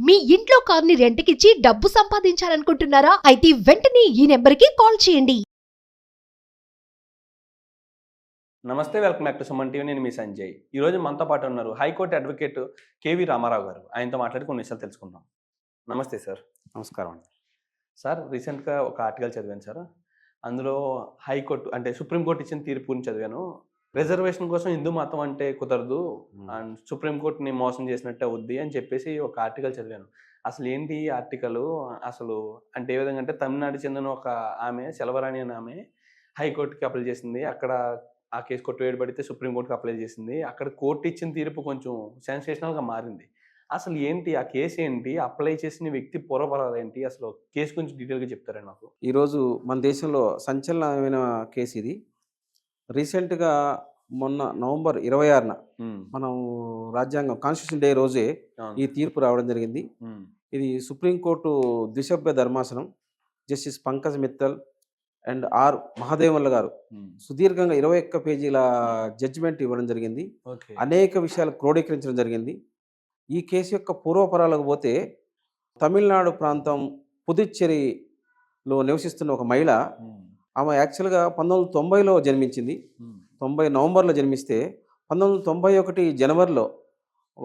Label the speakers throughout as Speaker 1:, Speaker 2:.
Speaker 1: మీ ఇంట్లో కార్ని రెంట్కిచ్చి డబ్బు సంపాదించాలనుకుంటున్నారా? అయితే వెంటనే ఈ నెంబర్కి కాల్ చేయండి.
Speaker 2: నమస్తే, welcome back to Suman TV. నేను మీ సంజయ్. ఈరోజు మనతో పాటు ఉన్నారు హైకోర్టు అడ్వకేట్ కేవీ రామారావు గారు. ఆయనతో మాట్లాడి కొన్ని విషయాలు తెలుసుకుందాం. నమస్తే సార్.
Speaker 3: నమస్కారం అండి.
Speaker 2: సార్, రీసెంట్గా ఒక ఆర్టికల్ చదివాను సార్. అందులో హైకోర్టు అంటే సుప్రీంకోర్టు ఇచ్చిన తీర్పు గురించి చదివాను. రిజర్వేషన్ కోసం హిందూ మతం అంటే కుదరదు అండ్ సుప్రీంకోర్టుని మోసం చేసినట్టే అవుద్ది అని చెప్పేసి ఒక ఆర్టికల్ చదివాను. అసలు ఏంటి ఈ ఆర్టికల్? అసలు అంటే ఏ విధంగా అంటే తమిళనాడు చెందిన ఒక ఆమె సెలవరాణి అనే ఆమె హైకోర్టుకి అప్లై చేసింది. అక్కడ ఆ కేసు కొట్టివేయబడితే సుప్రీంకోర్టుకి అప్లై చేసింది. అక్కడ కోర్టు ఇచ్చిన తీర్పు కొంచెం సెన్సేషనల్గా మారింది. అసలు ఏంటి ఆ కేసు ఏంటి? అప్లై చేసిన వ్యక్తి పూర్వపరాలు ఏంటి? అసలు కేసు గురించి డీటెయిల్గా చెప్తారా నాకు?
Speaker 3: ఈరోజు మన దేశంలో సంచలనమైన కేసు ఇది. రీసెంట్గా మొన్న నవంబర్ 26న మనం రాజ్యాంగం కాన్స్టిట్యూషన్ డే రోజే ఈ తీర్పు రావడం జరిగింది. ఇది సుప్రీంకోర్టు ద్విసభ్య ధర్మాసనం justice Pankaj Mittal and R మహాదేవన్ల గారు సుదీర్ఘంగా 21 పేజీల జడ్జిమెంట్ ఇవ్వడం జరిగింది. అనేక విషయాలు క్రోడీకరించడం జరిగింది. ఈ కేసు యొక్క పూర్వపరాలకు పోతే తమిళనాడు ప్రాంతం పుదుచ్చేరిలో నివసిస్తున్న ఒక మహిళ, ఆమె యాక్చువల్గా 1990లో జన్మించింది. 90 నవంబర్లో జన్మిస్తే 1991 జనవరిలో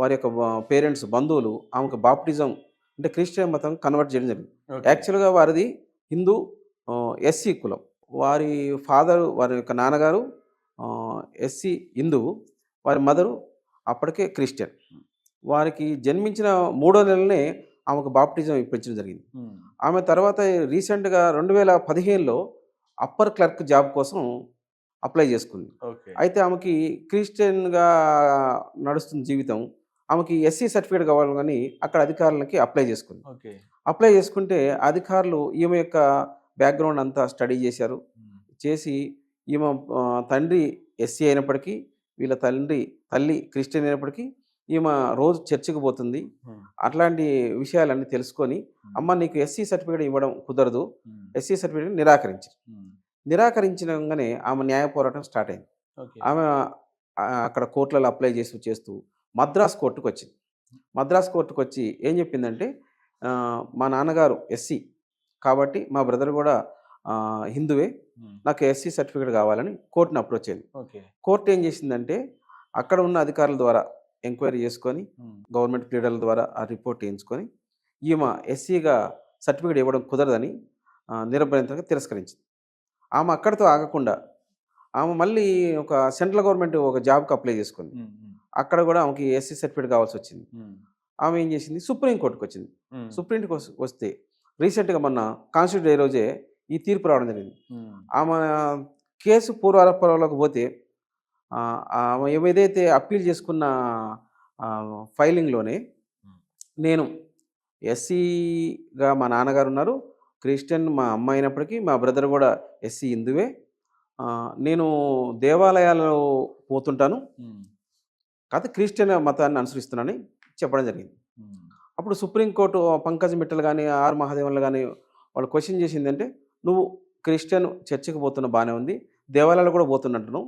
Speaker 3: వారి యొక్క పేరెంట్స్ బంధువులు ఆమెకు బాప్టిజం అంటే క్రిస్టియన్ మతం కన్వర్ట్ చేయడం జరిగింది. యాక్చువల్గా వారిది హిందూ ఎస్సీ కులం. వారి ఫాదరు, వారి యొక్క నాన్నగారు ఎస్సీ హిందువు, వారి మదరు అప్పటికే క్రిస్టియన్. వారికి జన్మించిన 3వ నెలనే ఆమెకు బాప్టిజం ఇప్పించడం జరిగింది. ఆమె తర్వాత రీసెంట్గా 2015లో అప్పర్ క్లర్క్ జాబ్ కోసం అప్లై చేసుకుంది. అయితే ఆమెకి క్రిస్టియన్గా నడుస్తున్న జీవితం, ఆమెకి ఎస్సీ సర్టిఫికేట్ కావాలి కానీ అక్కడ అధికారులకి అప్లై చేసుకుంది. అప్లై చేసుకుంటే అధికారులు ఈమె యొక్క బ్యాక్గ్రౌండ్ అంతా స్టడీ చేసి ఈమె తండ్రి ఎస్సీ అయినప్పటికీ వీళ్ళ తల్లి క్రిస్టియన్ అయినప్పటికీ ఈమె రోజు చర్చికి పోతుంది. అట్లాంటి విషయాలన్నీ తెలుసుకొని అమ్మ నీకు ఎస్సీ సర్టిఫికేట్ ఇవ్వడం కుదరదు, ఎస్సీ సర్టిఫికేట్ నిరాకరించగానే ఆమె న్యాయ పోరాటం స్టార్ట్ అయింది. ఆమె అక్కడ కోర్టులలో అప్లై చేస్తూ మద్రాస్ కోర్టుకు వచ్చింది. మద్రాస్ కోర్టుకు వచ్చి ఏం చెప్పిందంటే, మా నాన్నగారు ఎస్సీ కాబట్టి మా బ్రదర్ కూడా హిందువే, నాకు ఎస్సీ సర్టిఫికేట్ కావాలని కోర్టుని అప్రోచ్ అయింది. కోర్టు ఏం చేసిందంటే అక్కడ ఉన్న అధికారుల ద్వారా ఎంక్వైరీ చేసుకొని గవర్నమెంట్ ప్లీడర్ల ద్వారా ఆ రిపోర్ట్ వేయించుకొని ఈమె ఎస్సీగా సర్టిఫికేట్ ఇవ్వడం కుదరదని నిరభ్యంతరంగా తిరస్కరించింది. ఆమె అక్కడితో ఆగకుండా ఆమె మళ్ళీ ఒక సెంట్రల్ గవర్నమెంట్ ఒక జాబ్కి అప్లై చేసుకుంది. అక్కడ కూడా ఆమెకి ఎస్సీ సర్టిఫికేట్ కావాల్సి వచ్చింది. ఆమె ఏం చేసింది, సుప్రీంకోర్టుకు వచ్చింది. సుప్రీంకోర్టుకు వస్తే రీసెంట్గా మొన్న కాన్స్టిట్యూషన్ డే రోజే ఈ తీర్పు రావడం జరిగింది. ఆమె కేసు పూర్వాపరాలకు పోతే ఆమె ఏదైతే అప్పీల్ చేసుకున్న ఫైలింగ్లోనే నేను ఎస్సీగా మా నాన్నగారు ఉన్నారు, క్రిస్టియన్ మా అమ్మ అయినప్పటికీ మా బ్రదర్ కూడా ఎస్సీ హిందువే, నేను దేవాలయాల్లో పోతుంటాను కాకపోతే క్రిస్టియన్ మతాన్ని అనుసరిస్తున్నానని చెప్పడం జరిగింది. అప్పుడు సుప్రీంకోర్టు పంకజ్ మిట్టల్ కానీ ఆర్ మహాదేవన్లు కానీ వాళ్ళు క్వశ్చన్ చేసిందంటే, నువ్వు క్రిస్టియన్ చర్చికి పోతున్న బాగానే ఉంది, దేవాలయాలు కూడా పోతున్నట్టును,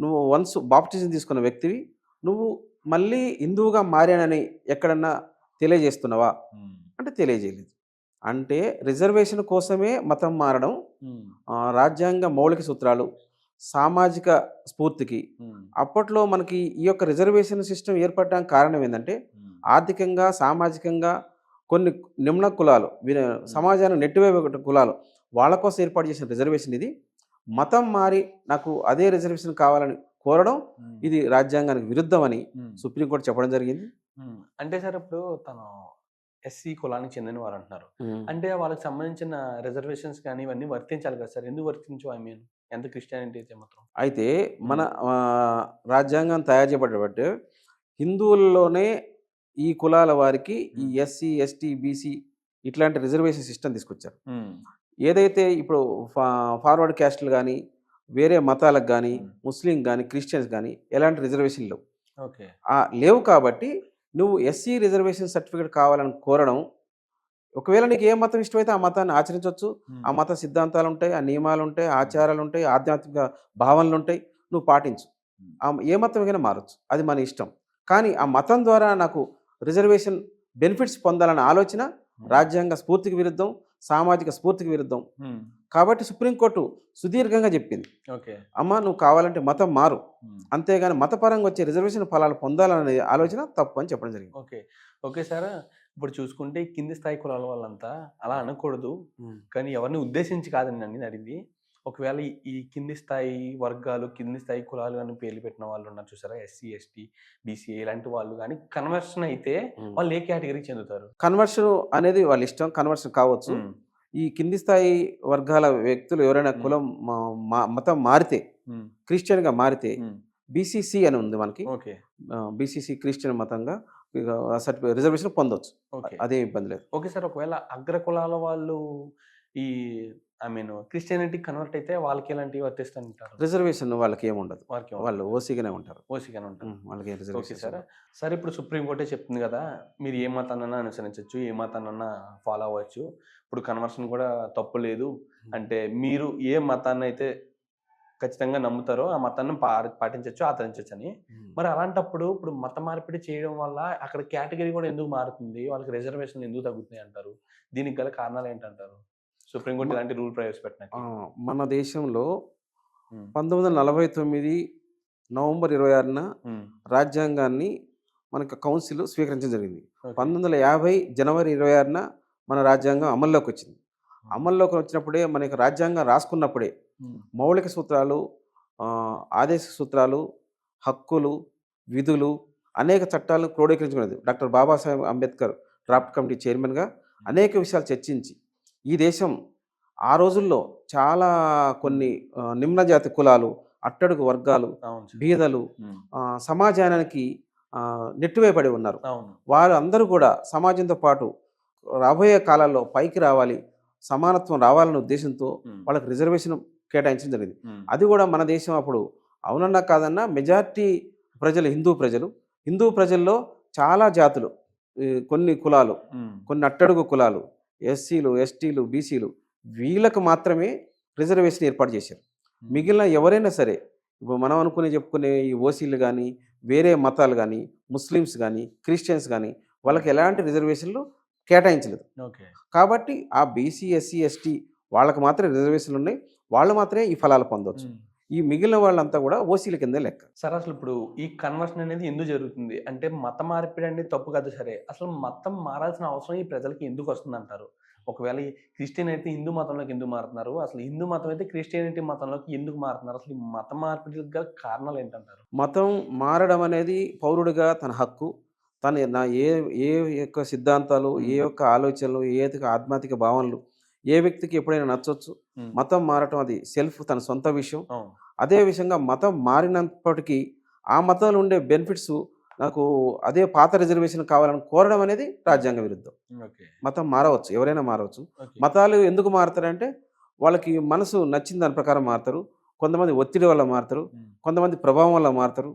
Speaker 3: నువ్వు వన్స్ బాప్టిజం తీసుకున్న వ్యక్తివి, నువ్వు మళ్ళీ హిందువుగా మారానని ఎక్కడన్నా తెలియజేస్తున్నావా అంటే తెలియజేయలేదు. అంటే రిజర్వేషన్ కోసమే మతం మారడం రాజ్యాంగ మౌలిక సూత్రాలు, సామాజిక స్ఫూర్తికి అప్పట్లో మనకి ఈ యొక్క రిజర్వేషన్ సిస్టమ్ ఏర్పడడానికి కారణం ఏంటంటే, ఆర్థికంగా సామాజికంగా కొన్ని నిమ్న కులాలు సమాజాన్ని నెట్టివేయ కులాలు వాళ్ళ కోసం ఏర్పాటు చేసిన రిజర్వేషన్ ఇది. మతం మారి నాకు అదే రిజర్వేషన్ కావాలని కోరడం ఇది రాజ్యాంగానికి విరుద్ధమని సుప్రీంకోర్టు చెప్పడం జరిగింది.
Speaker 2: అంటే సార్, ఇప్పుడు తను ఎస్సీ కులానికి చెందిన వారు అంటున్నారు, అంటే వాళ్ళకి సంబంధించిన రిజర్వేషన్స్ కానీ ఇవన్నీ వర్తించాలి కదా సార్? ఎందుకు వర్తించు? ఐ మీన్ ఎంత క్రిస్టియానిటీ అయితే మాత్రం.
Speaker 3: అయితే మన రాజ్యాంగం తయారు చేయబడబట్టే హిందువుల్లోనే ఈ కులాల వారికి ఈ ఎస్సీ ఎస్టీ బీసీ ఇట్లాంటి రిజర్వేషన్ సిస్టమ్ తీసుకొచ్చారు. ఏదైతే ఇప్పుడు ఫార్వర్డ్ క్యాస్ట్లు కానీ వేరే మతాలకు కానీ ముస్లిం కానీ క్రిస్టియన్స్ కానీ ఎలాంటి రిజర్వేషన్ లేవు. లేవు కాబట్టి నువ్వు ఎస్సీ రిజర్వేషన్ సర్టిఫికేట్ కావాలని కోరడం, ఒకవేళ నీకు ఏ మతం ఇష్టమైతే ఆ మతాన్ని ఆచరించవచ్చు. ఆ మత సిద్ధాంతాలు ఉంటాయి, ఆ నియమాలు ఉంటాయి, ఆచారాలు ఉంటాయి, ఆధ్యాత్మిక భావనలు ఉంటాయి, నువ్వు పాటించు. ఏ మతం అయినా మారచ్చు, అది మన ఇష్టం. కానీ ఆ మతం ద్వారా నాకు రిజర్వేషన్ బెనిఫిట్స్ పొందాలనే ఆలోచన రాజ్యాంగ స్ఫూర్తికి విరుద్ధం, సామాజిక స్ఫూర్తికి విరుద్ధం. కాబట్టి సుప్రీంకోర్టు సుదీర్ఘంగా చెప్పింది,
Speaker 2: ఓకే
Speaker 3: అమ్మ నువ్వు కావాలంటే మతం మారు, అంతేగాని మతపరంగా వచ్చే రిజర్వేషన్ ఫలాలు పొందాలనే ఆలోచన తప్పు అని చెప్పడం జరిగింది.
Speaker 2: Okay okay sir. ఇప్పుడు చూసుకుంటే ఈ కింది స్థాయి కులాల వాళ్ళంతా అలా అనకూడదు, కానీ ఎవరిని ఉద్దేశించి కాదని నన్ను అడిగింది. ఒకవేళ ఈ కింది స్థాయి వర్గాలు, కింది స్థాయి కులాలు అని పేర్లు పెట్టిన వాళ్ళు ఉన్నారు చూసారా, ఎస్సీ ఎస్టీ బీసీఏ ఇలాంటి వాళ్ళు కానీ కన్వర్షన్ అయితే వాళ్ళు ఏ కేటగిరీకి చెందుతారు?
Speaker 3: కన్వర్షన్ అనేది వాళ్ళ ఇష్టం, కన్వర్షన్ కావచ్చు. ఈ కింది స్థాయి వర్గాల వ్యక్తులు ఎవరైనా కులం మతం మారితే, క్రిస్టియన్గా మారితే బీసీసీ అని ఉంది మనకి,
Speaker 2: ఓకే
Speaker 3: బీసీసీ క్రిస్టియన్ మతంగా రిజర్వేషన్ పొందొచ్చు, అదే ఇబ్బంది లేదు.
Speaker 2: Okay sir. ఒకవేళ అగ్ర కులాల వాళ్ళు ఈ క్రిస్టియానిటీ కన్వర్ట్ అయితే వాళ్ళకి ఎలాంటివి వర్తిస్తుంటారు?
Speaker 3: రిజర్వేషన్ వాళ్ళకి ఏముండదు, వాళ్ళు ఓసీగానే ఉంటారు.
Speaker 2: ఓసీగానే ఉంటారు,
Speaker 3: వాళ్ళకి
Speaker 2: ఓకే
Speaker 3: రిజర్వేషన్.
Speaker 2: సార్. సరే, ఇప్పుడు సుప్రీంకోర్టే చెప్తుంది కదా, మీరు ఏ మతాన్నైనా అనుసరించవచ్చు, ఏ మతాన్నైనా ఫాలో అవ్వచ్చు, ఇప్పుడు కన్వర్షన్ కూడా తప్పు లేదు అంటే మీరు ఏ మతాన్ని అయితే ఖచ్చితంగా నమ్ముతారో ఆ మతాన్ని పాటించవచ్చు, ఆచరించవచ్చు అని. మరి అలాంటప్పుడు ఇప్పుడు మత మార్పిడి చేయడం వల్ల అక్కడ కేటగిరీ కూడా ఎందుకు మారుతుంది, వాళ్ళకి రిజర్వేషన్ ఎందుకు తగ్గుతున్నాయి అంటారు? దీనికి గల కారణాలు ఏంటంటారు? సుప్రీంకోర్టు ఇలాంటి రూల్ ప్రవేశపెట్టినట్టు.
Speaker 3: మన దేశంలో 1949 నవంబర్ 26న రాజ్యాంగాన్ని మనకు కౌన్సిల్ స్వీకరించడం జరిగింది. 1950 జనవరి 26న మన రాజ్యాంగం అమల్లోకి వచ్చింది. అమల్లోకి వచ్చినప్పుడే మనకి రాజ్యాంగం రాసుకున్నప్పుడే మౌలిక సూత్రాలు, ఆదేశ సూత్రాలు, హక్కులు, విధులు, అనేక చట్టాలను క్రోడీకరించుకున్నది. Doctor Babasaheb Ambedkar draft committee చైర్మన్గా అనేక విషయాలు చర్చించి ఈ దేశం ఆ రోజుల్లో చాలా కొన్ని నిమ్నజాతి కులాలు, అట్టడుగు వర్గాలు, బీదలు సమాజానికి నెట్టివేయబడి ఉన్నారు. వారు అందరూ కూడా సమాజంతో పాటు రాబోయే కాలాల్లో పైకి రావాలి, సమానత్వం రావాలనే ఉద్దేశంతో వాళ్ళకి రిజర్వేషన్ కేటాయించడం జరిగింది. అది కూడా మన దేశం అప్పుడు అవునన్నా కాదన్నా మెజార్టీ ప్రజలు హిందూ ప్రజల్లో చాలా జాతులు, కొన్ని కులాలు, కొన్ని అట్టడుగు కులాలు, ఎస్సీలు, ఎస్టీలు, బీసీలు, వీళ్ళకు మాత్రమే రిజర్వేషన్ ఏర్పాటు చేశారు. మిగిలిన ఎవరైనా సరే, ఇప్పుడు మనం చెప్పుకునే ఈ ఓసీలు కానీ, వేరే మతాలు కానీ, ముస్లిమ్స్ కానీ, క్రిస్టియన్స్ కానీ వాళ్ళకి ఎలాంటి రిజర్వేషన్లు కేటాయించలేదు. కాబట్టి ఆ బీసీ, ఎస్సీ, ఎస్టీ వాళ్ళకి మాత్రమే రిజర్వేషన్లు ఉన్నాయి, వాళ్ళు మాత్రమే ఈ ఫలాలు పొందవచ్చు. ఈ మిగిలిన వాళ్ళంతా కూడా ఓసీల కింద లెక్క.
Speaker 2: సార్, అసలు ఇప్పుడు ఈ కన్వర్షన్ అనేది ఎందుకు జరుగుతుంది అంటే, మత మార్పిడి అనేది తప్పు కాదు సరే, అసలు మతం మారాల్సిన అవసరం ఈ ప్రజలకి ఎందుకు వస్తుంది అంటారు? ఒకవేళ క్రిస్టియన్ అయితే హిందూ మతంలోకి ఎందుకు మారుతున్నారు, అసలు హిందూ మతం అయితే క్రిస్టియానిటీ మతంలోకి ఎందుకు మారుతున్నారు, అసలు ఈ మత మార్పిడికి గల కారణాలు ఏంటంటారు?
Speaker 3: మతం మారడం అనేది పౌరుడిగా తన హక్కు. తన ఏ యొక్క సిద్ధాంతాలు, ఏ యొక్క ఆలోచనలు, ఏ ఆధ్యాత్మిక భావనలు ఏ వ్యక్తికి ఎప్పుడైనా నచ్చవచ్చు. మతం మారటం అది సెల్ఫ్, తన సొంత విషయం. అదే విషయంగా మతం మారినప్పటికీ ఆ మతంలో ఉండే బెనిఫిట్స్ నాకు అదే పాత రిజర్వేషన్ కావాలని కోరడం అనేది రాజ్యాంగ విరుద్ధం. మతం మారవచ్చు, ఎవరైనా మారవచ్చు. మతాలు ఎందుకు మారుతారంటే వాళ్ళకి మనసు నచ్చిన దాని ప్రకారం మారుతారు. కొంతమంది ఒత్తిడి వల్ల మారుతారు, కొంతమంది ప్రభావం వల్ల మారుతారు,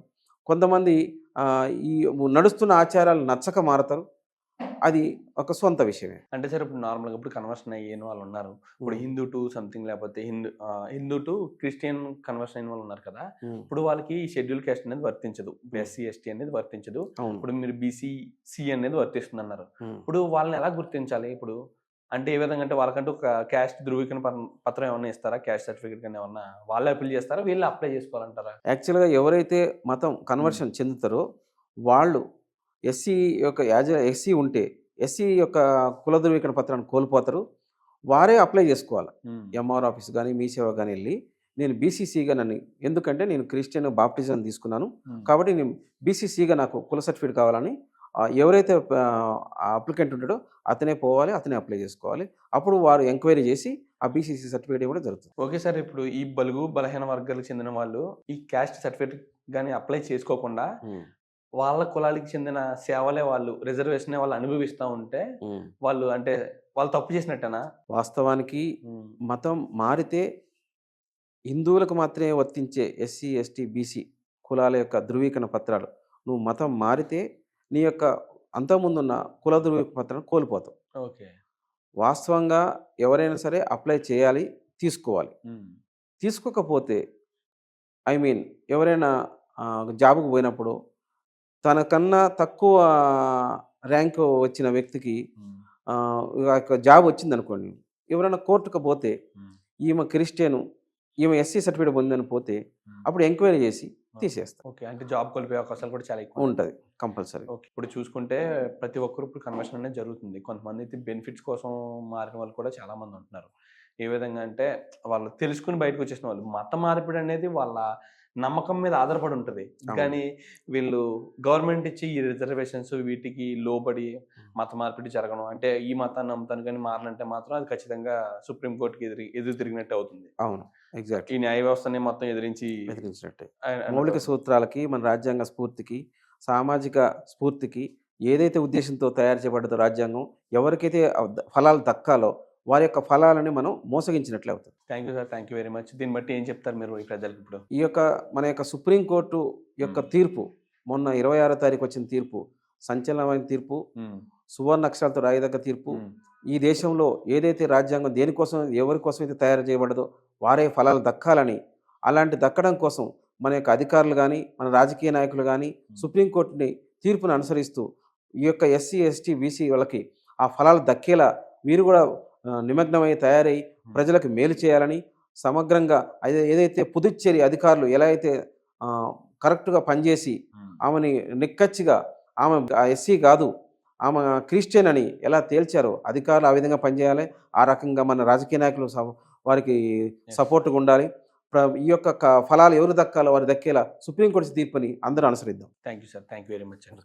Speaker 3: కొంతమంది ఈ నడుస్తున్న ఆచారాలు నచ్చక మారుతారు. అది ఒక సొంత విషయమే.
Speaker 2: అంటే సార్, ఇప్పుడు నార్మల్గా ఇప్పుడు కన్వర్షన్ అయ్యేన వాళ్ళు ఉన్నారు, ఇప్పుడు హిందూ టు సంథింగ్ లేకపోతే హిందూ టు క్రిస్టియన్ కన్వర్షన్ అయిన వాళ్ళు ఉన్నారు కదా, ఇప్పుడు వాళ్ళకి షెడ్యూల్ కాస్ట్ అనేది వర్తించదు, ఎస్సీ ఎస్టీ అనేది వర్తించదు. ఇప్పుడు మీరు బీసీసీ అనేది వర్తిస్తుంది అన్నారు. ఇప్పుడు వాళ్ళని ఎలా గుర్తించాలి? ఇప్పుడు అంటే ఏ విధంగా అంటే వాళ్ళకంటూ ఒక క్యాస్ట్ ధృవీకరణ పత్రం ఏమన్నా ఇస్తారా, క్యాస్ట్ సర్టిఫికేట్ కానీ ఏమన్నా వాళ్ళే అప్లై చేస్తారా, వీళ్ళు అప్లై చేసుకోవాలంటారా?
Speaker 3: యాక్చువల్గా ఎవరైతే మతం కన్వర్షన్ చెందుతారో వాళ్ళు ఎస్సీ ఉంటే ఎస్సీ యొక్క కుల ధృవీకరణ పత్రాన్ని కోల్పోతారు. వారే అప్లై చేసుకోవాలి. ఎంఆర్ ఆఫీస్ కానీ మీ సేవ కానీ వెళ్ళి నేను బీసీసీగా ఎందుకంటే నేను క్రిస్టియన్ బాప్టిజం తీసుకున్నాను కాబట్టి నేను బీసీసీగా నాకు కుల సర్టిఫికేట్ కావాలని ఎవరైతే అప్లికెంట్ ఉంటాడో అతనే పోవాలి, అతనే అప్లై చేసుకోవాలి. అప్పుడు వారు ఎంక్వైరీ చేసి ఆ బీసీసీ సర్టిఫికేట్ కూడా జరుగుతుంది.
Speaker 2: ఓకే సార్, ఇప్పుడు ఈ బలుగు బలహీన వర్గాలకు చెందిన వాళ్ళు ఈ క్యాస్ట్ సర్టిఫికేట్ కానీ అప్లై చేసుకోకుండా వాళ్ళ కులానికి చెందిన సేవలే వాళ్ళు రిజర్వేషన్ వాళ్ళు అనుభవిస్తూ ఉంటే వాళ్ళు అంటే వాళ్ళు తప్పు చేసినట్టేనా?
Speaker 3: వాస్తవానికి మతం మారితే హిందువులకు మాత్రమే వర్తించే ఎస్సీ ఎస్టీ బీసీ కులాల యొక్క ధృవీకరణ పత్రాలు నువ్వు మతం మారితే నీ యొక్క అంతకుముందున్న కుల ధృవీకరణ పత్రాన్ని కోల్పోతావు.
Speaker 2: ఓకే,
Speaker 3: వాస్తవంగా ఎవరైనా సరే అప్లై చేయాలి, తీసుకోవాలి. తీసుకోకపోతే ఎవరైనా జాబ్కు పోయినప్పుడు తనకన్నా తక్కువ ర్యాంక్ వచ్చిన వ్యక్తికి జాబ్ వచ్చింది అనుకోండి, ఎవరైనా కోర్టుకు పోతే ఈమె క్రిస్టియను, ఈమె ఎస్సీ సర్టిఫికేట్ పొందని పోతే అప్పుడు ఎంక్వైరీ చేసి తీసేస్తారు.
Speaker 2: ఓకే, అంటే జాబ్ కోల్పోయే అవకాశాలు కూడా చాలా ఎక్కువ
Speaker 3: ఉంటుంది కంపల్సరీ.
Speaker 2: ఓకే, ఇప్పుడు చూసుకుంటే ప్రతి ఒక్కరు ఇప్పుడు కన్వర్షన్ అనేది జరుగుతుంది. కొంతమంది అయితే బెనిఫిట్స్ కోసం మారిన వాళ్ళు కూడా చాలా మంది ఉంటున్నారు. ఏ విధంగా అంటే వాళ్ళు తెలుసుకుని బయటకు వచ్చేసిన వాళ్ళు. మత మార్పిడి అనేది వాళ్ళ నమ్మకం మీద ఆధారపడి ఉంటుంది. కానీ వీళ్ళు గవర్నమెంట్ ఇచ్చి ఈ రిజర్వేషన్స్ వీటికి లోబడి మత మార్పిడి జరగడం, అంటే ఈ మతాన్ని నమ్ముతాను కానీ మారనంటే మాత్రం అది ఖచ్చితంగా సుప్రీంకోర్టుకి ఎదురు తిరిగినట్టు అవుతుంది.
Speaker 3: అవును, ఎగ్జాక్ట్.
Speaker 2: ఈ న్యాయ వ్యవస్థని మొత్తం
Speaker 3: ఎదిరించినట్టే. మౌలిక సూత్రాలకి, మన రాజ్యాంగ స్ఫూర్తికి, సామాజిక స్ఫూర్తికి ఏదైతే ఉద్దేశంతో తయారు చేయబడ్డదో రాజ్యాంగం, ఎవరికైతే ఫలాలు దక్కాలో వారి యొక్క ఫలాలని మనం మోసగించినట్లే అవుతుంది.
Speaker 2: Thank you sir, thank you very much. దీన్ని బట్టి ఏం చెప్తారు మీరు ఈ ప్రజలకు? ఇప్పుడు
Speaker 3: ఈ యొక్క మన యొక్క సుప్రీంకోర్టు యొక్క తీర్పు, మొన్న 26వ తారీఖు వచ్చిన తీర్పు సంచలనమైన తీర్పు, సువర్ణ అక్షరాలతో రాయదగ్గ తీర్పు. ఈ దేశంలో ఏదైతే రాజ్యాంగం దేనికోసం, ఎవరి కోసం అయితే తయారు చేయబడ్డదో వారే ఫలాలు దక్కాలని, అలాంటి దక్కడం కోసం మన యొక్క అధికారులు కానీ, మన రాజకీయ నాయకులు కానీ సుప్రీంకోర్టుని తీర్పును అనుసరిస్తూ ఈ యొక్క ఎస్సీ ఎస్టీ బీసీ వాళ్ళకి ఆ ఫలాలు దక్కేలా మీరు కూడా నిమగ్నమై తయారై ప్రజలకు మేలు చేయాలని, సమగ్రంగా ఏదైతే పుదుచ్చేరి అధికారులు ఎలా అయితే కరెక్ట్గా పనిచేసి ఆమెని నిక్కచ్చిగా, ఆమె ఎస్సీ కాదు ఆమె క్రిస్టియన్ అని ఎలా తేల్చారో అధికారులు ఆ విధంగా పనిచేయాలి. ఆ రకంగా మన రాజకీయ నాయకులు వారికి సపోర్ట్గా ఉండాలి. ఈ యొక్క ఫలాలు ఎవరు దక్కాలో వారు దక్కేలా సుప్రీంకోర్టు తీర్పుని అందరూ అనుసరిద్దాం.
Speaker 2: Thank you sir, thank you very much అండి.